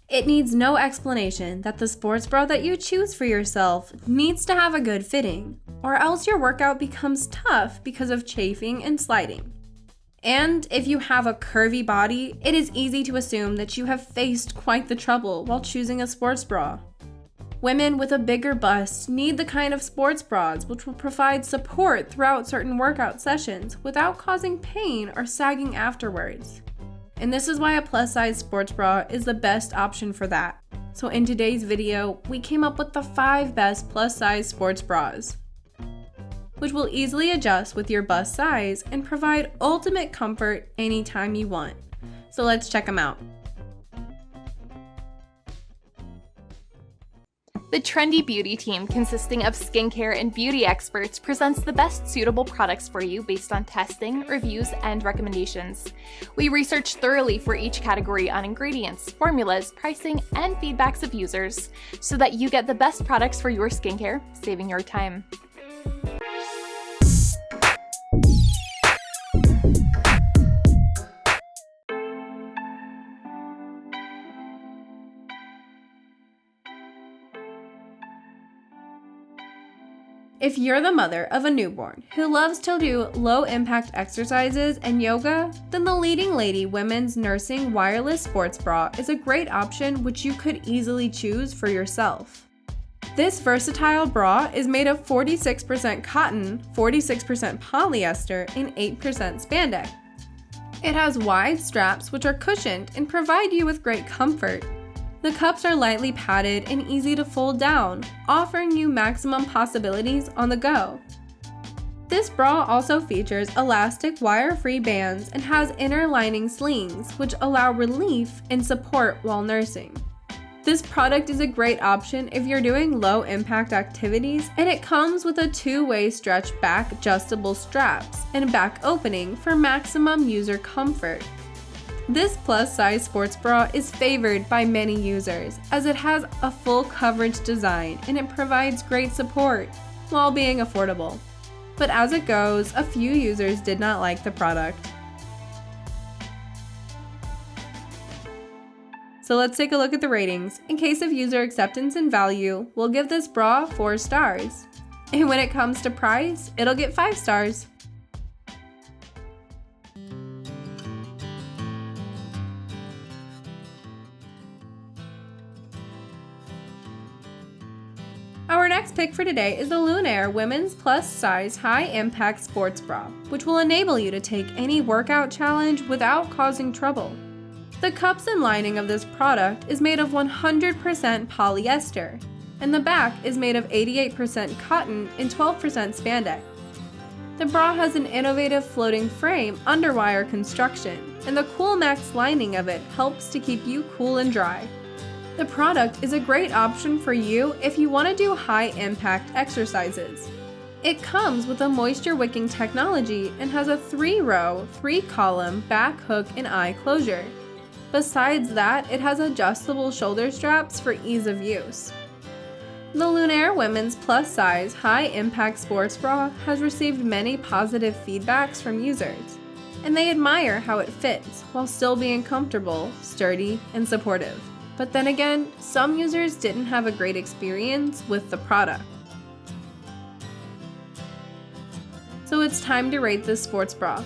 It needs no explanation that the sports bra that you choose for yourself needs to have a good fitting, or else your workout becomes tough because of chafing and sliding. And if you have a curvy body, it is easy to assume that you have faced quite the trouble while choosing a sports bra. Women with a bigger bust need the kind of sports bras which will provide support throughout certain workout sessions without causing pain or sagging afterwards. And this is why a plus-size sports bra is the best option for that. So in today's video, we came up with the 5 best plus-size sports bras, which will easily adjust with your bust size and provide ultimate comfort anytime you want. So let's check them out. The Trendy Beauty team, consisting of skincare and beauty experts, presents the best suitable products for you based on testing, reviews, and recommendations. We research thoroughly for each category on ingredients, formulas, pricing, and feedbacks of users so that you get the best products for your skincare, saving your time. If you're the mother of a newborn who loves to do low-impact exercises and yoga, then the Leading Lady Women's Nursing Wireless Sports Bra is a great option which you could easily choose for yourself. This versatile bra is made of 46% cotton, 46% polyester, and 8% spandex. It has wide straps which are cushioned and provide you with great comfort. The cups are lightly padded and easy to fold down, offering you maximum possibilities on the go. This bra also features elastic wire-free bands and has inner lining slings, which allow relief and support while nursing. This product is a great option if you're doing low-impact activities, and it comes with a 2-way stretch back adjustable straps and back opening for maximum user comfort. This plus-size sports bra is favored by many users as it has a full coverage design and it provides great support while being affordable. But as it goes, a few users did not like the product. So let's take a look at the ratings. In case of user acceptance and value, we'll give this bra 4 stars. And when it comes to price, it'll get 5 stars. Our next pick for today is the Lunaire Women's Plus Size High Impact Sports Bra, which will enable you to take any workout challenge without causing trouble. The cups and lining of this product is made of 100% polyester, and the back is made of 88% cotton and 12% spandex. The bra has an innovative floating frame underwire construction, and the Cool Max lining of it helps to keep you cool and dry. The product is a great option for you if you want to do high-impact exercises. It comes with a moisture-wicking technology and has a 3-row, 3-column back hook and eye closure. Besides that, it has adjustable shoulder straps for ease of use. The Lunaire Women's Plus Size High-Impact Sports Bra has received many positive feedbacks from users, and they admire how it fits while still being comfortable, sturdy, and supportive. But then again, some users didn't have a great experience with the product. So it's time to rate this sports bra.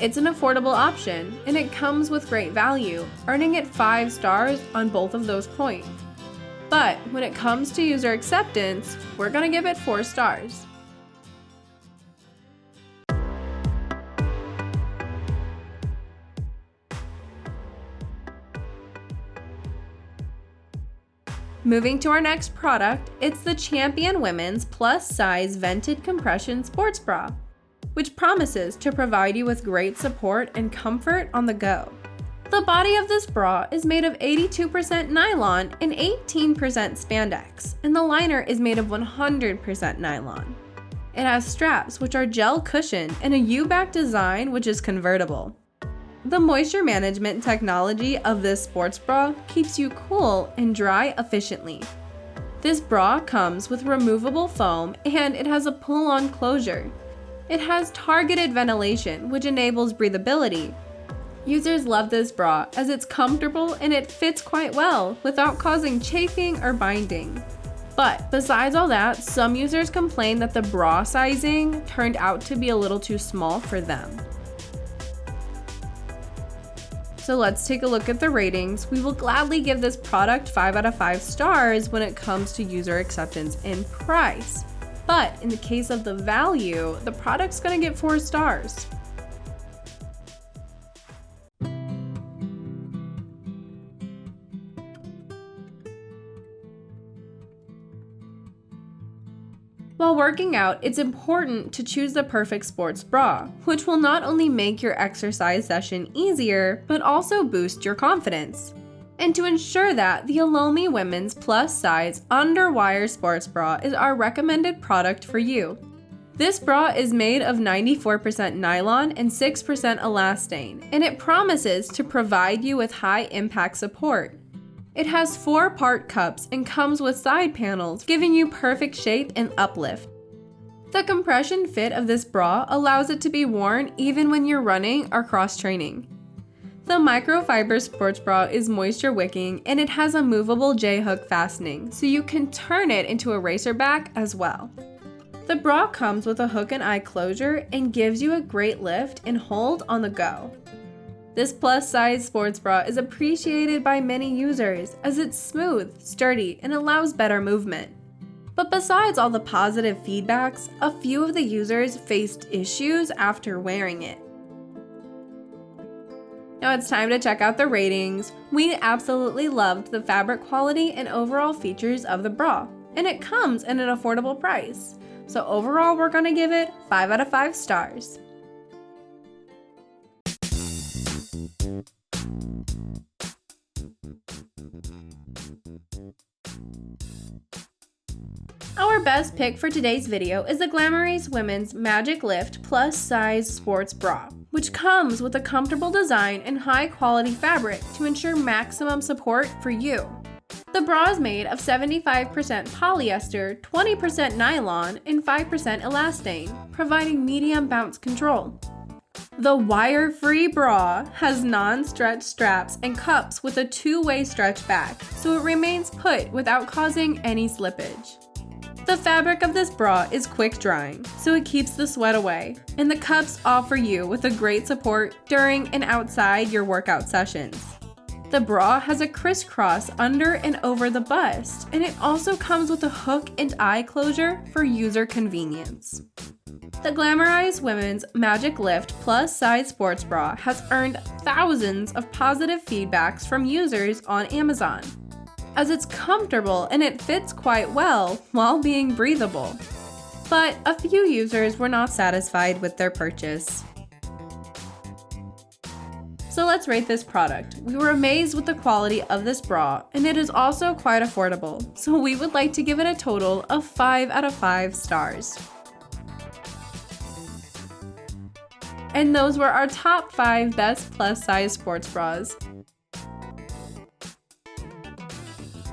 It's an affordable option, and it comes with great value, earning it 5 stars on both of those points. But when it comes to user acceptance, we're gonna give it 4 stars. Moving to our next product, it's the Champion Women's Plus Size Vented Compression Sports Bra, which promises to provide you with great support and comfort on the go. The body of this bra is made of 82% nylon and 18% spandex, and the liner is made of 100% nylon. It has straps which are gel cushioned and a U-back design which is convertible. The moisture management technology of this sports bra keeps you cool and dry efficiently. This bra comes with removable foam and it has a pull-on closure. It has targeted ventilation which enables breathability. Users love this bra as it's comfortable and it fits quite well without causing chafing or binding. But besides all that, some users complain that the bra sizing turned out to be a little too small for them. So let's take a look at the ratings. We will gladly give this product 5 out of 5 stars when it comes to user acceptance and price. But in the case of the value, the product's gonna get 4 stars. While working out, it's important to choose the perfect sports bra, which will not only make your exercise session easier, but also boost your confidence. And to ensure that, the Elomi Women's Plus Size Underwire Sports Bra is our recommended product for you. This bra is made of 94% nylon and 6% elastane, and it promises to provide you with high-impact support. It has 4-part cups and comes with side panels, giving you perfect shape and uplift. The compression fit of this bra allows it to be worn even when you're running or cross-training. The microfiber sports bra is moisture wicking and it has a movable J-hook fastening, so you can turn it into a racer back as well. The bra comes with a hook and eye closure and gives you a great lift and hold on the go. This plus-size sports bra is appreciated by many users as it's smooth, sturdy, and allows better movement. But besides all the positive feedbacks, a few of the users faced issues after wearing it. Now it's time to check out the ratings. We absolutely loved the fabric quality and overall features of the bra, and it comes at an affordable price. So overall, we're gonna give it 5 out of 5 stars. Our best pick for today's video is the Glamorise Women's MagicLift Plus Size Sports Bra, which comes with a comfortable design and high quality fabric to ensure maximum support for you. The bra is made of 75% polyester, 20% nylon, and 5% elastane, providing medium bounce control. The wire-free bra has non-stretch straps and cups with a 2-way stretch back, so it remains put without causing any slippage. The fabric of this bra is quick drying, so it keeps the sweat away, and the cups offer you with a great support during and outside your workout sessions. The bra has a crisscross under and over the bust, and it also comes with a hook and eye closure for user convenience. The Glamorise Women's MagicLift Plus Size Sports Bra has earned thousands of positive feedbacks from users on Amazon, as it's comfortable and it fits quite well while being breathable. But a few users were not satisfied with their purchase. So let's rate this product. We were amazed with the quality of this bra, and it is also quite affordable, so we would like to give it a total of 5 out of 5 stars. And those were our top 5 best plus-size sports bras.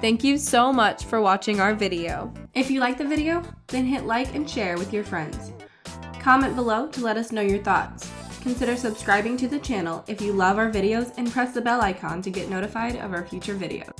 Thank you so much for watching our video. If you liked the video, then hit like and share with your friends. Comment below to let us know your thoughts. Consider subscribing to the channel if you love our videos and press the bell icon to get notified of our future videos.